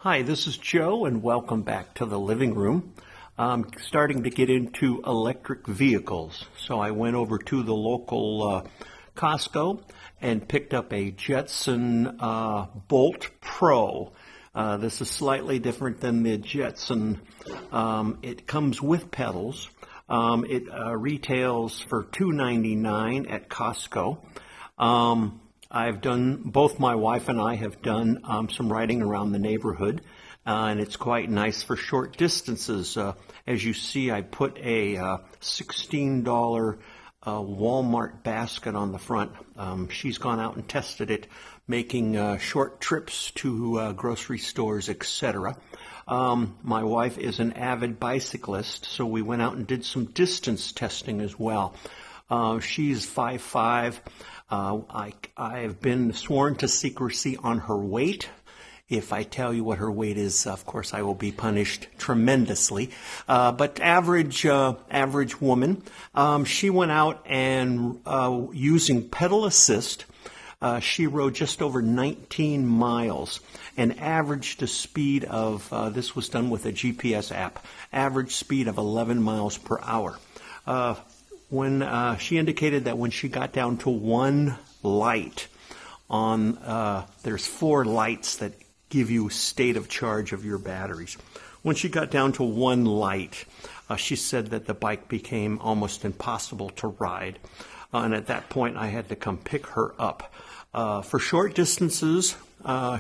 Hi, this is Joe, and welcome back to the living room. I'm starting to get into electric vehicles, so I went over to the local Costco and picked up a Jetson Bolt Pro. This is slightly different than the Jetson. It comes with pedals. It retails for $2.99 at Costco. Both my wife and I have done some riding around the neighborhood, and it's quite nice for short distances. As you see, I put a $16 Walmart basket on the front. She's gone out and tested it, making short trips to grocery stores, etc. My wife is an avid bicyclist, so we went out and did some distance testing as well. She's 5'5". I've been sworn to secrecy on her weight. If I tell you what her weight is, of course, I will be punished tremendously. But average woman. She went out and using pedal assist, she rode just over 19 miles and averaged a speed of, this was done with a GPS app, average speed of 11 miles per hour. When she indicated that when she got down to one light on, there's 4 lights that give you state of charge of your batteries. When she got down to one light, she said that the bike became almost impossible to ride. And at that point, I had to come pick her up. For short distances,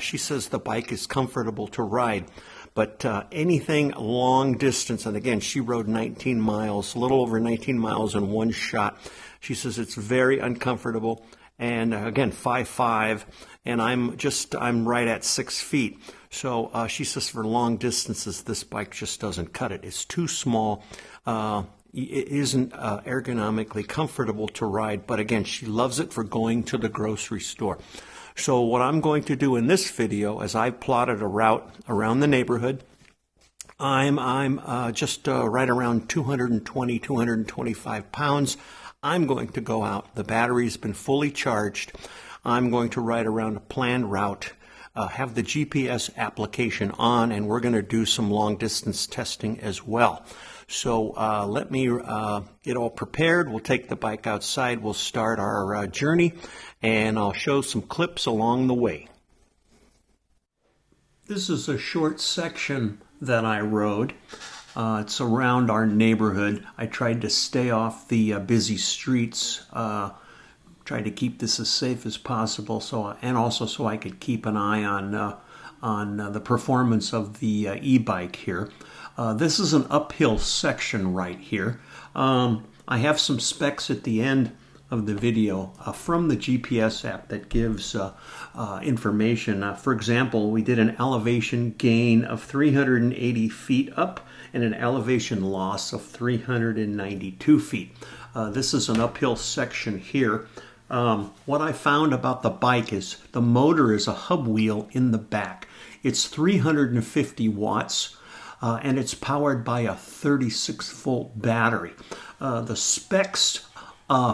she says the bike is comfortable to ride. But anything long distance, and again, she rode 19 miles, a little over 19 miles in one shot. She says it's very uncomfortable. And again, 5'5", and I'm right at 6 feet. So she says for long distances, this bike just doesn't cut it. It's too small. It isn't ergonomically comfortable to ride. But again, she loves it for going to the grocery store. So what I'm going to do in this video, as I plotted a route around the neighborhood, I'm just right around 220, 225 pounds. I'm going to go out. The battery's been fully charged. I'm going to ride around a planned route, have the GPS application on, and we're going to do some long distance testing as well. So let me get all prepared. We'll take the bike outside. We'll start our journey, and I'll show some clips along the way. This is a short section that I rode. It's around our neighborhood. I tried to stay off the busy streets, tried to keep this as safe as possible, and also so I could keep an eye on the performance of the e-bike here. This is an uphill section right here. I have some specs at the end of the video from the GPS app that gives information. For example, we did an elevation gain of 380 feet up and an elevation loss of 392 feet. This is an uphill section here. What I found about the bike is the motor is a hub wheel in the back. It's 350 watts. And it's powered by a 36-volt battery. The specs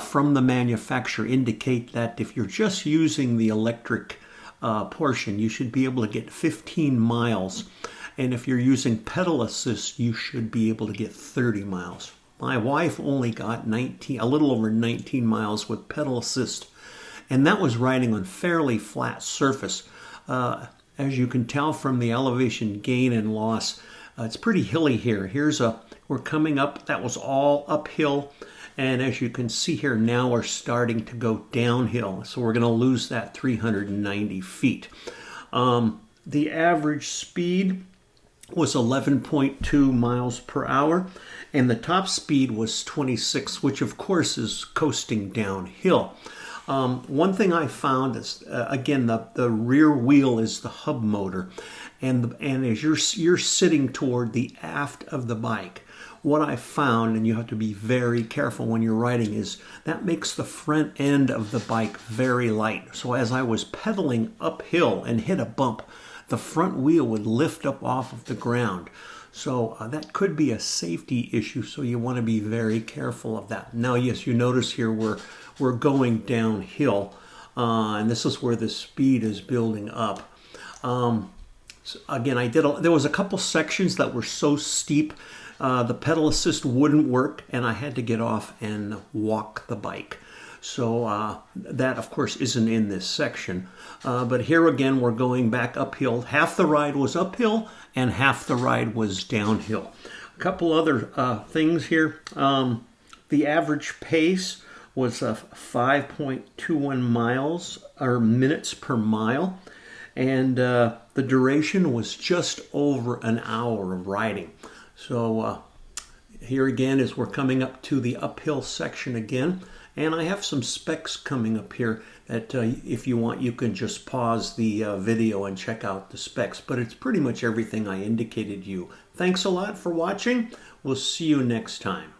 from the manufacturer indicate that if you're just using the electric portion, you should be able to get 15 miles. And if you're using pedal assist, you should be able to get 30 miles. My wife only got a little over 19 miles with pedal assist, and that was riding on fairly flat surface. As you can tell from the elevation gain and loss, it's pretty hilly here. We're coming up, that was all uphill. And as you can see here, now we're starting to go downhill. So we're gonna lose that 390 feet. The average speed was 11.2 miles per hour. And the top speed was 26, which of course is coasting downhill. One thing I found is, again, the rear wheel is the hub motor. And as you're sitting toward the aft of the bike, what I found, and you have to be very careful when you're riding, is that makes the front end of the bike very light. So as I was pedaling uphill and hit a bump, the front wheel would lift up off of the ground. So that could be a safety issue, so you want to be very careful of that. Now, yes, you notice here we're going downhill, and this is where the speed is building up. So again, there was a couple sections that were so steep, the pedal assist wouldn't work, and I had to get off and walk the bike. So that, of course, isn't in this section. But here again, we're going back uphill. Half the ride was uphill, and half the ride was downhill. A couple other things here. The average pace was 5.21 miles or minutes per mile. And the duration was just over an hour of riding. So here again is we're coming up to the uphill section again. And I have some specs coming up here that if you want, you can just pause the video and check out the specs. But it's pretty much everything I indicated you. Thanks a lot for watching. We'll see you next time.